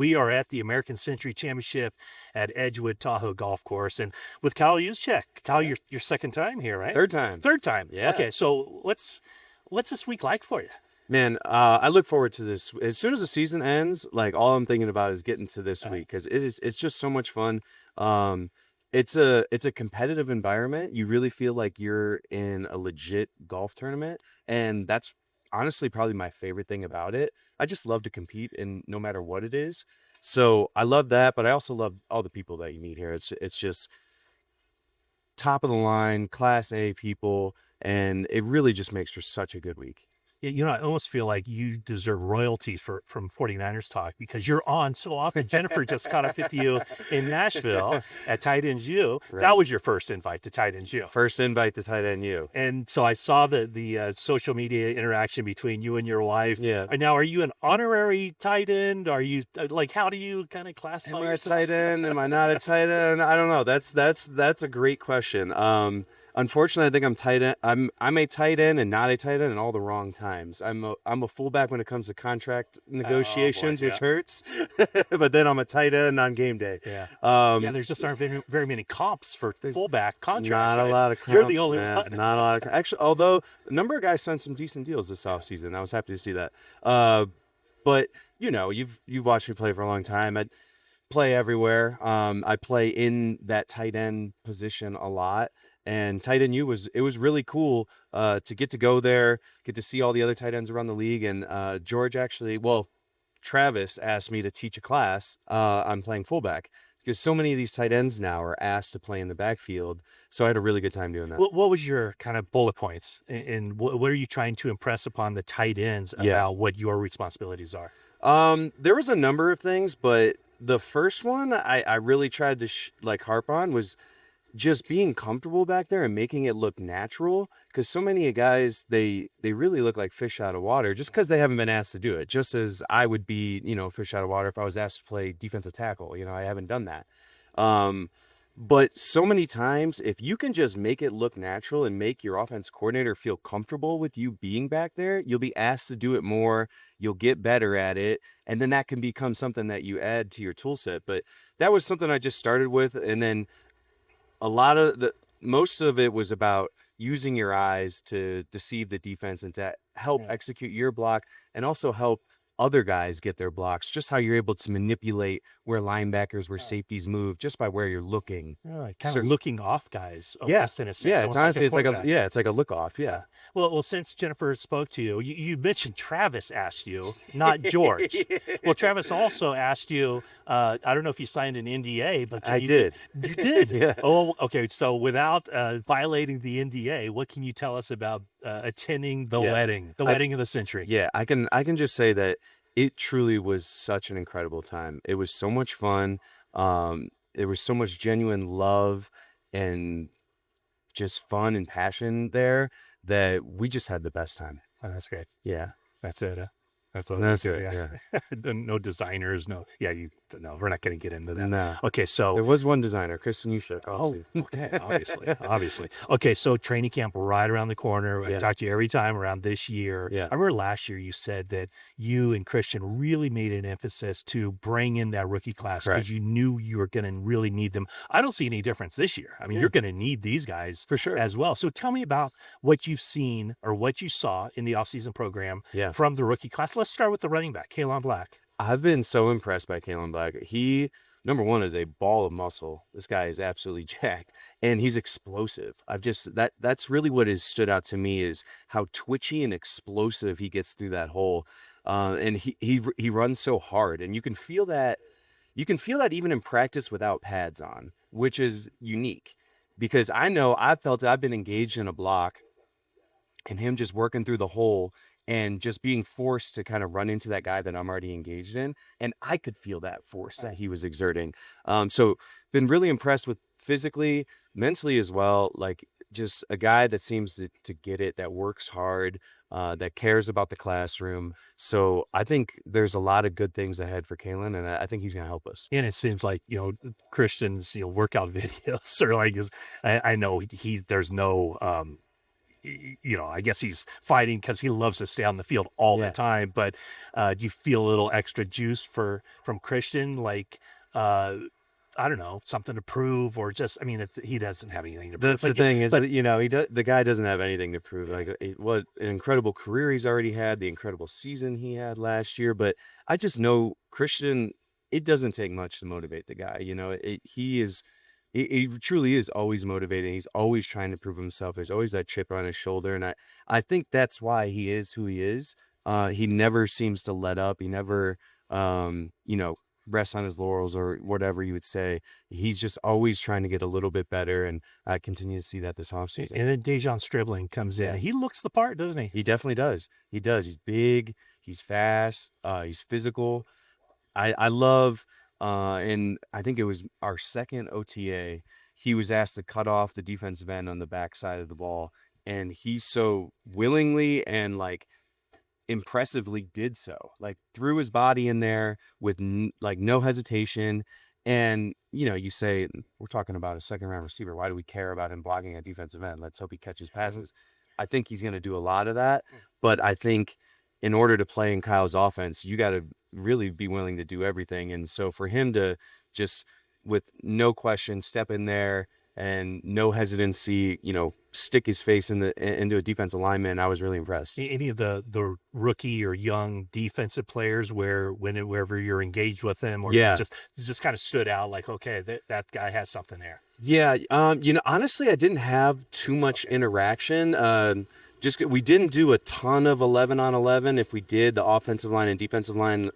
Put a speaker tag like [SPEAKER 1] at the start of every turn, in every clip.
[SPEAKER 1] We are at the American Century Championship at Edgewood Tahoe Golf Course, and with Kyle Juszczyk. Kyle, your second time here, right?
[SPEAKER 2] Third time.
[SPEAKER 1] Third time.
[SPEAKER 2] Yeah.
[SPEAKER 1] Okay, so what's this week like for you?
[SPEAKER 2] Man, I look forward to this. As soon as the season ends, like all I'm thinking about is getting to this week because it's just so much fun. It's a competitive environment. You really feel like you're in a legit golf tournament, and that's honestly probably my favorite thing about it. I just love to compete, and no matter what it is. So I love that, but I also love all the people that you meet here. It's just top of the line, Class A people, and it really just makes for such a good week.
[SPEAKER 1] I almost feel like you deserve royalties from 49ers Talk because you're on so often. Jennifer just caught up with you in Nashville at Tight Ends U. Right. That was your first invite to Tight Ends U.
[SPEAKER 2] First invite to Tight End U.
[SPEAKER 1] And so I saw the social media interaction between you and your wife.
[SPEAKER 2] Yeah.
[SPEAKER 1] Now, are you an honorary tight end? Are you how do you kind of classify
[SPEAKER 2] yourself? Am I
[SPEAKER 1] yourself?
[SPEAKER 2] a tight end? Am I not a tight end? I don't know. That's a great question. Unfortunately, I think I'm tight end. I'm a tight end and not a tight end in all the wrong times. I'm a fullback when it comes to contract negotiations, which hurts. But then I'm a tight end on game day.
[SPEAKER 1] Yeah. There's just aren't very many comps for fullback contracts.
[SPEAKER 2] Not a lot of comps.
[SPEAKER 1] You're the only one.
[SPEAKER 2] Not a lot of actually. Although a number of guys signed some decent deals this offseason. I was happy to see that. But you've watched me play for a long time. I play everywhere. I play in that tight end position a lot. And Tight End U it was really cool to get to go there, get to see all the other tight ends around the league. And Travis asked me to teach a class on playing fullback because so many of these tight ends now are asked to play in the backfield. So I had a really good time doing that.
[SPEAKER 1] What was your kind of bullet points? And what are you trying to impress upon the tight ends about what your responsibilities are?
[SPEAKER 2] There was a number of things, but the first one I really tried to harp on was just being comfortable back there and making it look natural, because so many guys, they really look like fish out of water just because they haven't been asked to do it, just as I would be, fish out of water if I was asked to play defensive tackle. I haven't done that. But so many times, if you can just make it look natural and make your offense coordinator feel comfortable with you being back there, you'll be asked to do it more, you'll get better at it, and then that can become something that you add to your tool set. But that was something I just started with, and then most of it was about using your eyes to deceive the defense and to help execute your block and also help other guys get their blocks, just how you're able to manipulate where linebackers, where safeties move, just by where you're looking.
[SPEAKER 1] Kind of looking off guys.
[SPEAKER 2] In a sense. It's honestly, it's like a look off. Yeah.
[SPEAKER 1] Well, since Jennifer spoke to you, you mentioned Travis asked you, not George. Well, Travis also asked you, I don't know if you signed an NDA, but
[SPEAKER 2] I did.
[SPEAKER 1] You did?
[SPEAKER 2] Yeah.
[SPEAKER 1] Oh, okay. So without violating the NDA, what can you tell us about attending the wedding of the century?
[SPEAKER 2] Yeah, I can just say that it truly was such an incredible time. It was so much fun. There was so much genuine love and just fun and passion there that we just had the best time.
[SPEAKER 1] Oh, that's great.
[SPEAKER 2] Yeah.
[SPEAKER 1] That's it. That's
[SPEAKER 2] it.
[SPEAKER 1] Yeah. No designers. No. Yeah. No, we're not going to get into that.
[SPEAKER 2] No.
[SPEAKER 1] Okay. So
[SPEAKER 2] there was one designer, Kristen Juszczyk.
[SPEAKER 1] Okay. Obviously. Okay. So training camp right around the corner. I talk to you every time around this year.
[SPEAKER 2] Yeah.
[SPEAKER 1] I remember last year you said that you and Christian really made an emphasis to bring in that rookie class because you knew you were going to really need them. I don't see any difference this year. I mean, you're going to need these guys
[SPEAKER 2] for sure
[SPEAKER 1] as well. So tell me about what you've seen or what you saw in the offseason program from the rookie class. Let's start with the running back, Kalen Black.
[SPEAKER 2] I've been so impressed by Kalen Black. He, number one, is a ball of muscle. This guy is absolutely jacked, and he's explosive. That's really what has stood out to me is how twitchy and explosive he gets through that hole. And he runs so hard, and you can feel that even in practice without pads on, which is unique, because I've felt I've been engaged in a block, and him just working through the hole and just being forced to kind of run into that guy that I'm already engaged in. And I could feel that force that he was exerting. So been really impressed with physically, mentally as well. Like just a guy that seems to get it, that works hard, that cares about the classroom. So I think there's a lot of good things ahead for Kalen, and I think he's going to help us.
[SPEAKER 1] And it seems like, Christian's, workout videos are like, I know there's no, I guess he's fighting because he loves to stay on the field all the time. But do you feel a little extra juice from Christian? Like, I don't know, something to prove, or just, I mean, he doesn't have anything to prove.
[SPEAKER 2] That's the thing is, the guy doesn't have anything to prove. Like, what an incredible career he's already had, the incredible season he had last year. But I just know Christian, it doesn't take much to motivate the guy. He truly is always motivating. He's always trying to prove himself. There's always that chip on his shoulder. And I think that's why he is who he is. He never seems to let up. He never, rests on his laurels or whatever you would say. He's just always trying to get a little bit better. And I continue to see that this offseason.
[SPEAKER 1] And then Dejan Stribling comes in. He looks the part, doesn't he?
[SPEAKER 2] He definitely does. He does. He's big. He's fast. He's physical. I love... and I think it was our second OTA, he was asked to cut off the defensive end on the backside of the ball, and he so willingly and like impressively did so, like threw his body in there with no hesitation. And you say, we're talking about a second round receiver, why do we care about him blocking a defensive end? Let's hope he catches passes. I think he's going to do a lot of that, but I think in order to play in Kyle's offense, you got to really be willing to do everything. And so for him to just, with no question, step in there and no hesitancy, stick his face into a defensive lineman, I was really impressed.
[SPEAKER 1] Any of the rookie or young defensive players wherever you're engaged with them, or just kind of stood out, like, okay, that guy has something there?
[SPEAKER 2] Yeah. Honestly, I didn't have too much interaction. We didn't do a ton of 11-on-11. If we did, the offensive line and defensive line,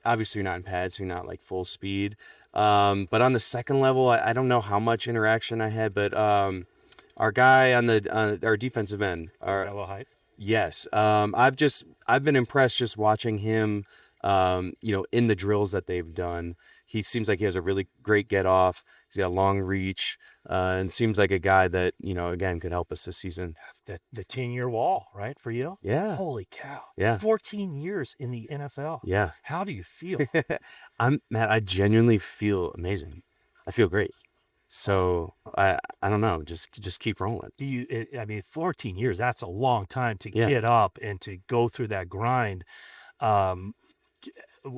[SPEAKER 2] obviously you're not in pads, so you're not like full speed. But on the second level, I don't know how much interaction I had, but our guy on our defensive end,
[SPEAKER 1] Height.
[SPEAKER 2] Yes. I've been impressed just watching him, in the drills that they've done. He seems like he has a really great get off. He's got a long reach, and seems like a guy that, again, could help us this season.
[SPEAKER 1] The 10-year wall, right, for you?
[SPEAKER 2] Yeah.
[SPEAKER 1] Holy cow.
[SPEAKER 2] Yeah.
[SPEAKER 1] 14 years in the NFL.
[SPEAKER 2] Yeah.
[SPEAKER 1] How do you feel?
[SPEAKER 2] Matt, I genuinely feel amazing. I feel great. So I don't know, just keep rolling.
[SPEAKER 1] 14 years, that's a long time to get up and to go through that grind.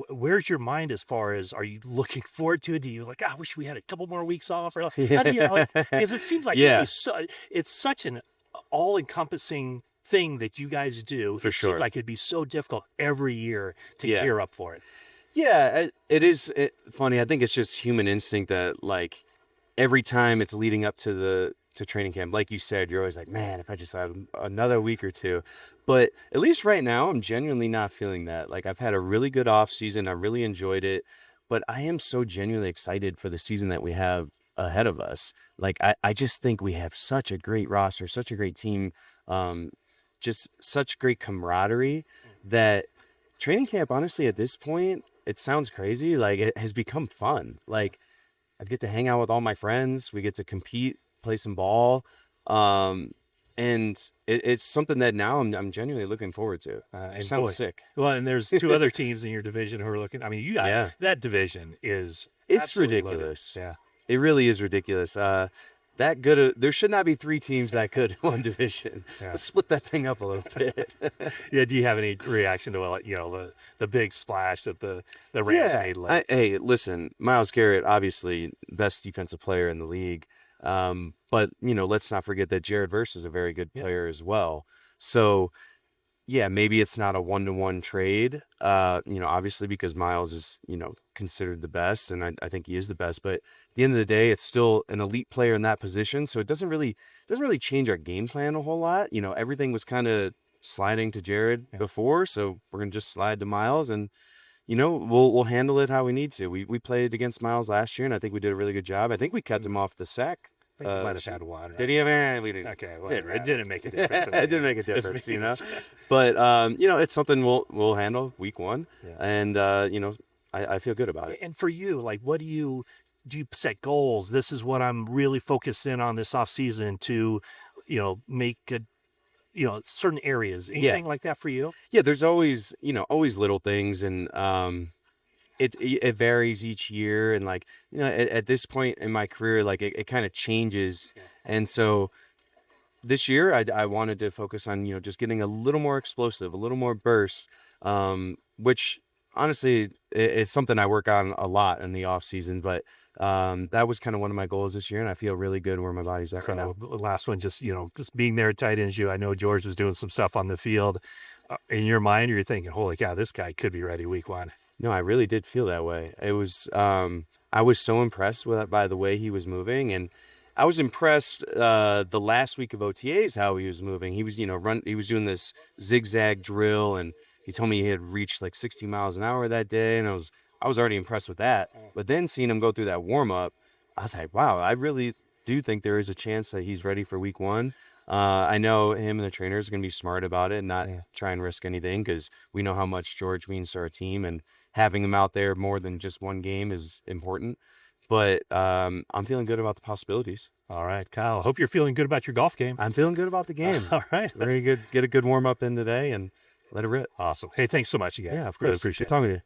[SPEAKER 1] Where's your mind as far as, are you looking forward to it? Do you like, I wish we had a couple more weeks off? Or how do you, because it seems like it's such an all-encompassing thing that you guys do.
[SPEAKER 2] For sure.
[SPEAKER 1] Seems like it'd be so difficult every year to gear up for it.
[SPEAKER 2] Yeah, it is funny. I think it's just human instinct that, like, every time it's leading up to training camp, like you said, you're always like, man, if I just had another week or two. But at least right now, I'm genuinely not feeling that. Like, I've had a really good off season. I really enjoyed it, but I am so genuinely excited for the season that we have ahead of us. Like, I just think we have such a great roster, such a great team, just such great camaraderie that training camp, honestly, at this point, it sounds crazy. Like, it has become fun. Like, I get to hang out with all my friends. We get to compete, play some ball. And it's something that now I'm genuinely looking forward to. It sounds sick.
[SPEAKER 1] Well, and there's two other teams in your division who are looking. I mean, you got that division is
[SPEAKER 2] ridiculous.
[SPEAKER 1] Loaded. Yeah,
[SPEAKER 2] it really is ridiculous. That good. There should not be three teams that good in one division. Let's split that thing up a little bit.
[SPEAKER 1] Yeah. Do you have any reaction to the big splash that the Rams made?
[SPEAKER 2] Hey, listen, Myles Garrett, obviously best defensive player in the league. But let's not forget that Jared Verse is a very good player as well. So yeah, maybe it's not a 1-to-1 trade, obviously because Myles is, considered the best, and I think he is the best, but at the end of the day, it's still an elite player in that position. So it doesn't really change our game plan a whole lot. Everything was kind of sliding to Jared before, so we're going to just slide to Myles, and we'll handle it how we need to. We played against Myles last year, and I think we did a really good job. I think we kept him off the sack.
[SPEAKER 1] I think you might have had one. Right?
[SPEAKER 2] Did he? We didn't.
[SPEAKER 1] Okay, whatever. It didn't make a difference.
[SPEAKER 2] It didn't make a difference, But it's something we'll handle week one, and I feel good about it.
[SPEAKER 1] And for you, like, what do you set goals? This is what I'm really focused in on this off season to, make a. Certain areas, anything like that for you?
[SPEAKER 2] Yeah, there's always little things, and it varies each year, and like at this point in my career, like it kind of changes, and so this year I wanted to focus on, just getting a little more explosive, a little more burst, which honestly it's something I work on a lot in the off season, but that was kind of one of my goals this year, and I feel really good where my body's at right now.
[SPEAKER 1] Last one, just being there at tight ends, I know George was doing some stuff on the field. In your mind, you're thinking, holy cow, this guy could be ready week 1.
[SPEAKER 2] No, I really did feel that way. It was I was so impressed by the way he was moving, and I was impressed the last week of OTAs how he was moving. He was he was doing this zigzag drill, and he told me he had reached like 60 miles an hour that day, and I was already impressed with that. But then seeing him go through that warm up, I was like, wow, I really do think there is a chance that he's ready for week 1. I know him and the trainers are going to be smart about it and not try and risk anything, because we know how much George means to our team, and having him out there more than just one game is important. But I'm feeling good about the possibilities.
[SPEAKER 1] All right, Kyle, hope you're feeling good about your golf game.
[SPEAKER 2] I'm feeling good about the game.
[SPEAKER 1] All right.
[SPEAKER 2] Very good. Get a good warm up in today and let it rip.
[SPEAKER 1] Awesome. Hey, thanks so much again.
[SPEAKER 2] Yeah, of course.
[SPEAKER 1] Really appreciate it.
[SPEAKER 2] Good talking to you.